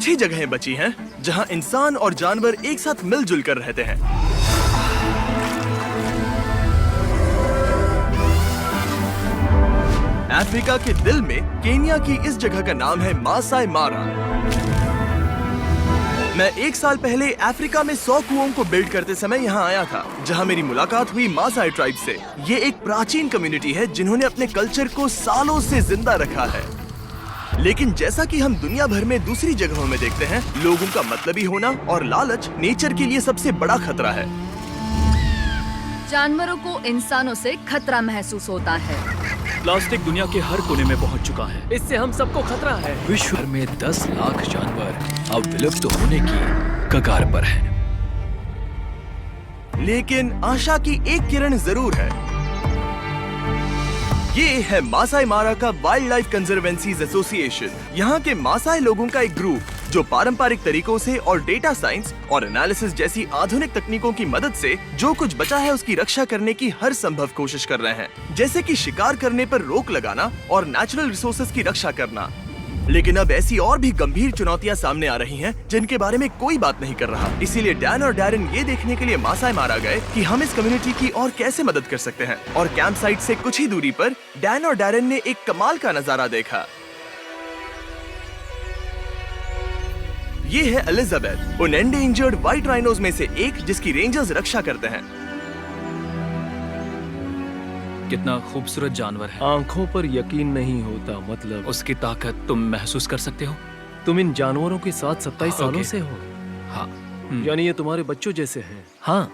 अच्छी जगहें बची हैं जहां इंसान और जानवर एक साथ मिलजुल कर रहते हैं। अफ्रीका के दिल में केन्या की इस जगह का नाम है मासाई मारा। मैं 1 साल पहले अफ्रीका में 100 कुओं को बिल्ड करते समय यहाँ आया था, जहाँ मेरी मुलाकात हुई मासाई ट्राइब से। ये एक प्राचीन कम्युनिटी है जिन्होंने अपने कल्चर को सालों से जिंदा रखा है। लेकिन जैसा कि हम दुनिया भर में दूसरी जगहों में देखते हैं, लोगों का मतलबी होना और लालच नेचर के लिए सबसे बड़ा खतरा है। जानवरों को इंसानों से खतरा महसूस होता है। प्लास्टिक दुनिया के हर कोने में पहुंच चुका है। इससे हम सबको खतरा है। विश्व भर में 10 लाख जानवर अब विलुप्त होने की कगार पर हैं। लेकिन आशा की एक किरण जरूर है। ये है मासाई मारा का वाइल्ड लाइफ कंजर्वेंसीज एसोसिएशन। यहाँ के मासाई लोगों का एक ग्रुप जो पारंपरिक तरीकों से और डेटा साइंस और एनालिसिस जैसी आधुनिक तकनीकों की मदद से जो कुछ बचा है उसकी रक्षा करने की हर संभव कोशिश कर रहे हैं, जैसे कि शिकार करने पर रोक लगाना और नेचुरल रिसोर्सेज की रक्षा करना। लेकिन अब ऐसी और भी गंभीर चुनौतियां सामने आ रही हैं जिनके बारे में कोई बात नहीं कर रहा। इसीलिए डैन और डैरेन ये देखने के लिए मासाई मारा गए कि हम इस कम्युनिटी की और कैसे मदद कर सकते हैं। और कैंप साइट से कुछ ही दूरी पर डैन और डैरेन ने एक कमाल का नजारा देखा। ये है एलिजाबेथ, उन एंडेंजर्ड व्हाइट राइनोज में से एक जिसकी रेंजर्स रक्षा करते हैं। कितना खूबसूरत जानवर है। आंखों पर यकीन नहीं होता। मतलब उसकी ताकत तुम महसूस कर सकते हो। तुम इन जानवरों के साथ 27 सालों से हो। हाँ। यानी ये तुम्हारे बच्चों जैसे हैं। हाँ।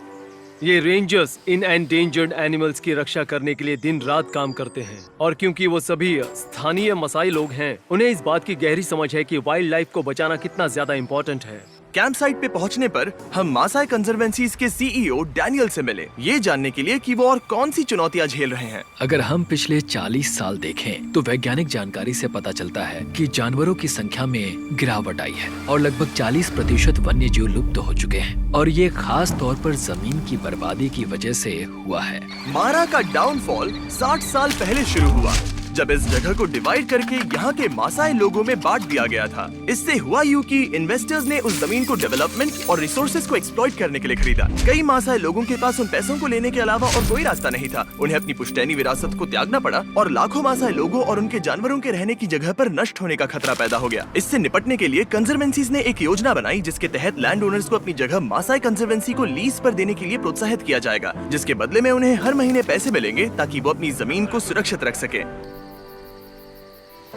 ये रेंजर्स इन एंडेंजर्ड एनिमल्स की रक्षा करने के लिए दिन रात काम करते हैं। और क्योंकि वो सभी स्थानीय मसाई लोग हैं, उन्हें इस बात की गहरी समझ है कि वाइल्ड लाइफ को बचाना कितना ज्यादा इम्पोर्टेंट है। कैंप साइट पे पहुंचने पर हम मासाई कंजर्वेंसीज के सीईओ डैनियल से मिले, ये जानने के लिए कि वो और कौन सी चुनौतियां झेल रहे हैं। अगर हम पिछले 40 साल देखें तो वैज्ञानिक जानकारी से पता चलता है कि जानवरों की संख्या में गिरावट आई है और लगभग 40% वन्य जीव लुप्त हो चुके हैं। और ये खास तौर पर जमीन की बर्बादी की वजह से हुआ है। मारा का डाउनफॉल 60 साल पहले शुरू हुआ, जब इस जगह को डिवाइड करके यहाँ के मासाई लोगों में बांट दिया गया था। इससे हुआ यूं कि इन्वेस्टर्स ने उस जमीन को डेवलपमेंट और रिसोर्सेज को एक्सप्लॉइट करने के लिए खरीदा। कई मासाई लोगों के पास उन पैसों को लेने के अलावा और कोई रास्ता नहीं था। उन्हें अपनी पुश्तैनी विरासत को त्यागना पड़ा और लाखों मासाई लोगों और उनके जानवरों के रहने की जगह पर नष्ट होने का खतरा पैदा हो गया। इससे निपटने के लिए कंजर्वेंसीज ने एक योजना बनाई जिसके तहत लैंड ओनर्स को अपनी जगह मासाई कंजर्वेंसी को लीज पर देने के लिए प्रोत्साहित किया जाएगा, जिसके बदले में उन्हें हर महीने पैसे मिलेंगे ताकि वो अपनी जमीन को सुरक्षित रख सके।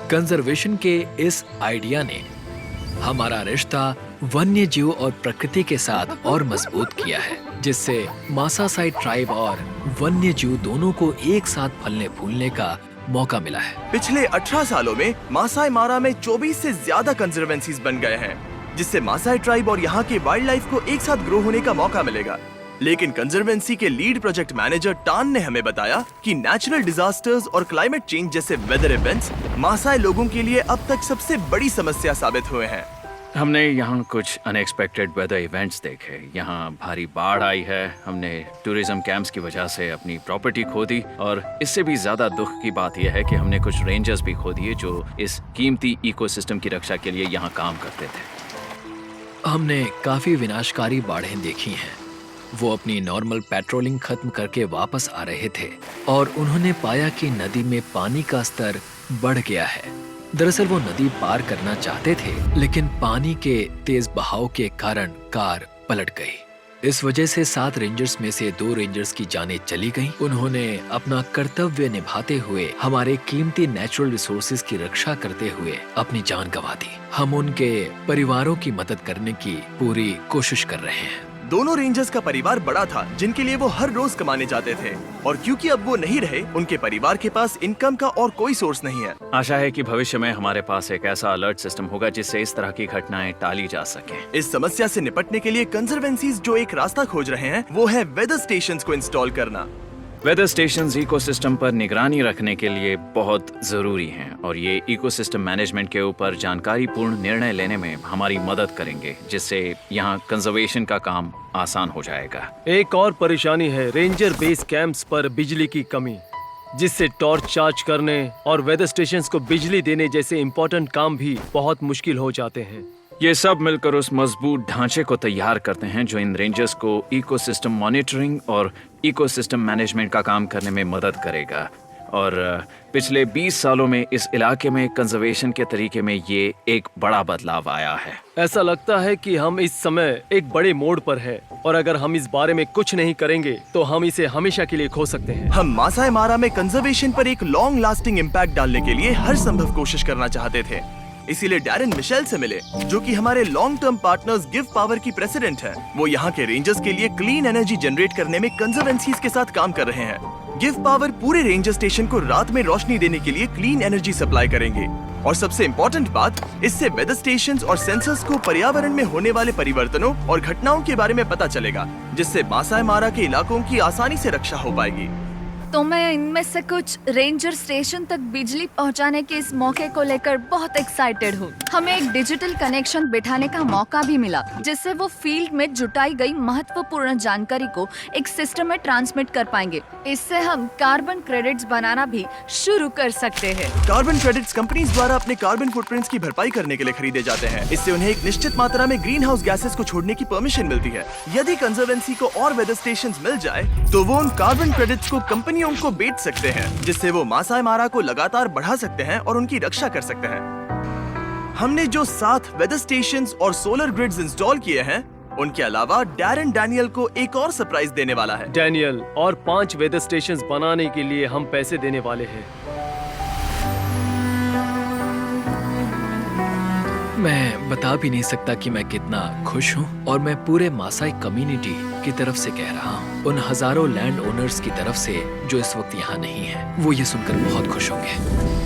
कंजर्वेशन के इस आइडिया ने हमारा रिश्ता वन्य जीव और प्रकृति के साथ और मजबूत किया है, जिससे मासाई ट्राइब और वन्य जीव दोनों को एक साथ फलने फूलने का मौका मिला है। पिछले 18 सालों में मासाई मारा में 24 से ज्यादा कंजर्वेंसीज बन गए हैं, जिससे मासाई ट्राइब और यहाँ के वाइल्ड लाइफ को एक साथ ग्रो होने का मौका मिलेगा। लेकिन कंजर्वेंसी के लीड प्रोजेक्ट मैनेजर टान ने हमें बताया कि नेचुरल डिजास्टर्स और क्लाइमेट चेंज जैसे वेदर इवेंट्स मासाई लोगों के लिए अब तक सबसे बड़ी समस्या साबित हुए हैं। हमने यहाँ कुछ अनएक्सपेक्टेड वेदर इवेंट्स देखे। यहाँ भारी बाढ़ आई है, हमने टूरिज्म कैंप्स की वजह से अपनी प्रॉपर्टी खो दी, और इससे भी ज्यादा दुख की बात यह है कि हमने कुछ रेंजर्स भी खो दिए जो इस कीमती इकोसिस्टम की रक्षा के लिए यहाँ काम करते थे। हमने काफी विनाशकारी बाढ़ें देखी हैं। वो अपनी नॉर्मल पेट्रोलिंग खत्म करके वापस आ रहे थे और उन्होंने पाया कि नदी में पानी का स्तर बढ़ गया है। दरअसल वो नदी पार करना चाहते थे, लेकिन पानी के तेज बहाव के कारण कार पलट गई। इस वजह से 7 रेंजर्स में से 2 रेंजर्स की जानें चली गईं। उन्होंने अपना कर्तव्य निभाते हुए हमारे कीमती नेचुरल रिसोर्सेज की रक्षा करते हुए अपनी जान गंवा दी। हम उनके परिवारों की मदद करने की पूरी कोशिश कर रहे हैं। दोनों रेंजर्स का परिवार बड़ा था जिनके लिए वो हर रोज कमाने जाते थे, और क्योंकि अब वो नहीं रहे, उनके परिवार के पास इनकम का और कोई सोर्स नहीं है। आशा है कि भविष्य में हमारे पास एक ऐसा अलर्ट सिस्टम होगा जिससे इस तरह की घटनाएं टाली जा सके। इस समस्या से निपटने के लिए कंजर्वेंसीज जो एक रास्ता खोज रहे हैं वो है वेदर स्टेशंस को इंस्टॉल करना। वेदर स्टेशंस इकोसिस्टम पर निगरानी रखने के लिए बहुत जरूरी हैं, और ये इकोसिस्टम मैनेजमेंट के ऊपर जानकारीपूर्ण निर्णय लेने में हमारी मदद करेंगे, जिससे यहाँ कंजर्वेशन का काम आसान हो जाएगा। एक और परेशानी है रेंजर बेस कैंप्स पर बिजली की कमी, जिससे टॉर्च चार्ज करने और वेदर स्टेशंस को बिजली देने जैसे इम्पोर्टेंट काम भी बहुत मुश्किल हो जाते हैं। ये सब मिलकर उस मजबूत ढांचे को तैयार करते हैं जो इन रेंजर्स को इकोसिस्टम मॉनिटरिंग और इकोसिस्टम मैनेजमेंट का काम करने में मदद करेगा। और पिछले 20 सालों में इस इलाके में कंजर्वेशन के तरीके में ये एक बड़ा बदलाव आया है। ऐसा लगता है कि हम इस समय एक बड़े मोड़ पर हैं और अगर हम इस बारे में कुछ नहीं करेंगे तो हम इसे हमेशा के लिए खो सकते हैं। हम मासाई मारा में कंजर्वेशन पर एक लॉन्ग लास्टिंग इम्पैक्ट डालने के लिए हर संभव कोशिश करना चाहते थे। इसीलिए डैरेन मिशेल से मिले, जो कि हमारे long term partners give power की प्रेसिडेंट है। वो यहाँ के रेंजर्स के लिए क्लीन एनर्जी जनरेट करने में कंजर्वेंसीज के साथ काम कर रहे हैं। गिव पावर पूरे रेंजर स्टेशन को रात में रोशनी देने के लिए क्लीन एनर्जी सप्लाई करेंगे। और सबसे इम्पोर्टेंट बात, इससे वेदर स्टेशंस और सेंसर्स को पर्यावरण में होने वाले परिवर्तनों और घटनाओं के बारे में पता चलेगा, जिससे मासाई मारा के इलाकों की आसानी से रक्षा हो पाएगी। तो मैं इनमें से कुछ रेंजर स्टेशन तक बिजली पहुंचाने के इस मौके को लेकर बहुत एक्साइटेड हूँ। हमें एक डिजिटल कनेक्शन बिठाने का मौका भी मिला, जिससे वो फील्ड में जुटाई गई महत्वपूर्ण जानकारी को एक सिस्टम में ट्रांसमिट कर पाएंगे। इससे हम कार्बन क्रेडिट्स बनाना भी शुरू कर सकते हैं। कार्बन क्रेडिट्स कंपनीज द्वारा अपने कार्बन फुटप्रिंट्स की भरपाई करने के लिए खरीदे जाते हैं। इससे उन्हें एक निश्चित मात्रा में ग्रीन हाउस गैसेस को छोड़ने की परमिशन मिलती है। यदि कंजर्वेंसी को और वेदर स्टेशन मिल जाए तो वो उन कार्बन क्रेडिट्स को कंपनियों को बेच सकते हैं, जिससे वो मासाई मारा को लगातार बढ़ा सकते हैं और उनकी रक्षा कर सकते हैं। हमने जो 7 वेदर स्टेशंस और सोलर ग्रिड्स इंस्टॉल किए हैं, उनके अलावा डैरेन डैनियल को एक और सरप्राइज देने वाला है। डैनियल, और 5 वेदर स्टेशंस बनाने के लिए हम पैसे देने वाले हैं। मैं बता भी नहीं सकता कि मैं कितना खुश हूँ, और मैं पूरे मासाई कम्युनिटी की तरफ से कह रहा हूँ, उन हजारों लैंड ओनर्स की तरफ से जो इस वक्त यहाँ नहीं है। वो ये सुनकर बहुत खुश होंगे।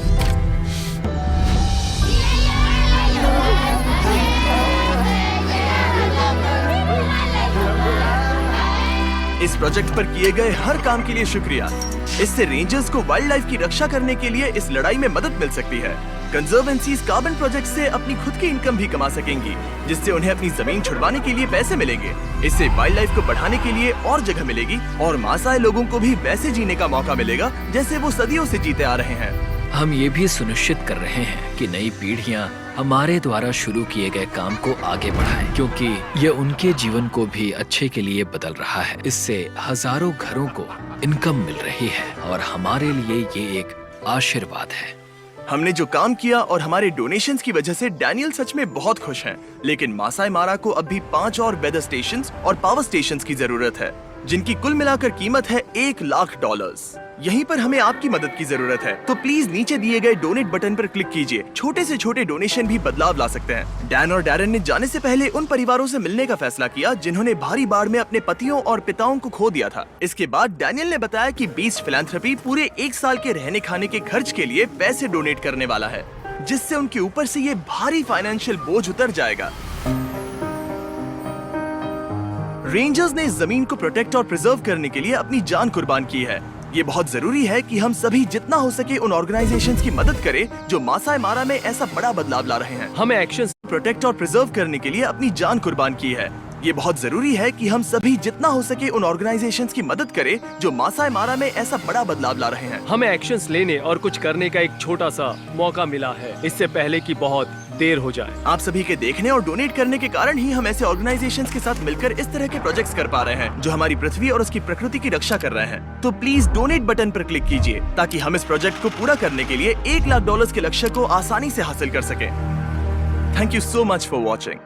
इस प्रोजेक्ट पर किए गए हर काम के लिए शुक्रिया। इससे रेंजर्स को वाइल्ड लाइफ की रक्षा करने के लिए इस लड़ाई में मदद मिल सकती है। कंजर्वेंसीज कार्बन प्रोजेक्ट से अपनी खुद की इनकम भी कमा सकेंगी, जिससे उन्हें अपनी जमीन छुड़वाने के लिए पैसे मिलेंगे। इससे वाइल्ड लाइफ को बढ़ाने के लिए और जगह मिलेगी और मासाई लोगों को भी वैसे जीने का मौका मिलेगा जैसे वो सदियों से जीते आ रहे हैं। हम ये भी सुनिश्चित कर रहे हैं कि नई पीढ़ियां हमारे द्वारा शुरू किए गए काम को आगे बढ़ाएं, क्योंकि ये उनके जीवन को भी अच्छे के लिए बदल रहा है। इससे हजारों घरों को इनकम मिल रही है और हमारे लिए ये एक आशीर्वाद है। हमने जो काम किया और हमारे डोनेशंस की वजह से डैनियल सच में बहुत खुश हैं। लेकिन मासाई मारा को अब भी 5 और वेदर स्टेशंस और पावर स्टेशंस की जरूरत है, जिनकी कुल मिलाकर कीमत है $1 लाख। यहीं पर हमें आपकी मदद की जरूरत है, तो प्लीज नीचे दिए गए डोनेट बटन पर क्लिक कीजिए। छोटे से छोटे डोनेशन भी बदलाव ला सकते हैं। डैन और डैरेन ने जाने से पहले उन परिवारों से मिलने का फैसला किया जिन्होंने भारी बाढ़ में अपने पतियों और पिताओं को खो दिया था। इसके बाद डैनियल ने बताया कि बीस्ट फिलैंथ्रोपी पूरे 1 साल के रहने खाने के खर्च के लिए पैसे डोनेट करने वाला है, जिससे उनके ऊपर से ये भारी फाइनेंशियल बोझ उतर जाएगा। रेंजर्स ने इस जमीन को प्रोटेक्ट और प्रिजर्व करने के लिए अपनी जान कुर्बान की है। ये बहुत जरूरी है कि हम सभी जितना हो सके उन ऑर्गेनाइजेशंस की मदद करें जो मासाई मारा में ऐसा बड़ा बदलाव ला रहे हैं। हमें एक्शन प्रोटेक्ट और प्रिजर्व करने के लिए अपनी जान कुर्बान की है। ये बहुत जरूरी है कि हम सभी जितना हो सके उन ऑर्गेनाइजेशंस की मदद करें जो मासाई मारा में ऐसा बड़ा बदलाव ला रहे हैं। हमें एक्शंस लेने और कुछ करने का एक छोटा सा मौका मिला है, इससे पहले कि बहुत देर हो जाए। आप सभी के देखने और डोनेट करने के कारण ही हम ऐसे ऑर्गेनाइजेशंस के साथ मिलकर इस तरह के प्रोजेक्ट्स कर पा रहे हैं जो हमारी पृथ्वी और उसकी प्रकृति की रक्षा कर रहे हैं। तो प्लीज डोनेट बटन पर क्लिक कीजिए ताकि हम इस प्रोजेक्ट को पूरा करने के लिए $1 लाख के लक्ष्य को आसानी से हासिल कर सकें। Thank you so much for watching.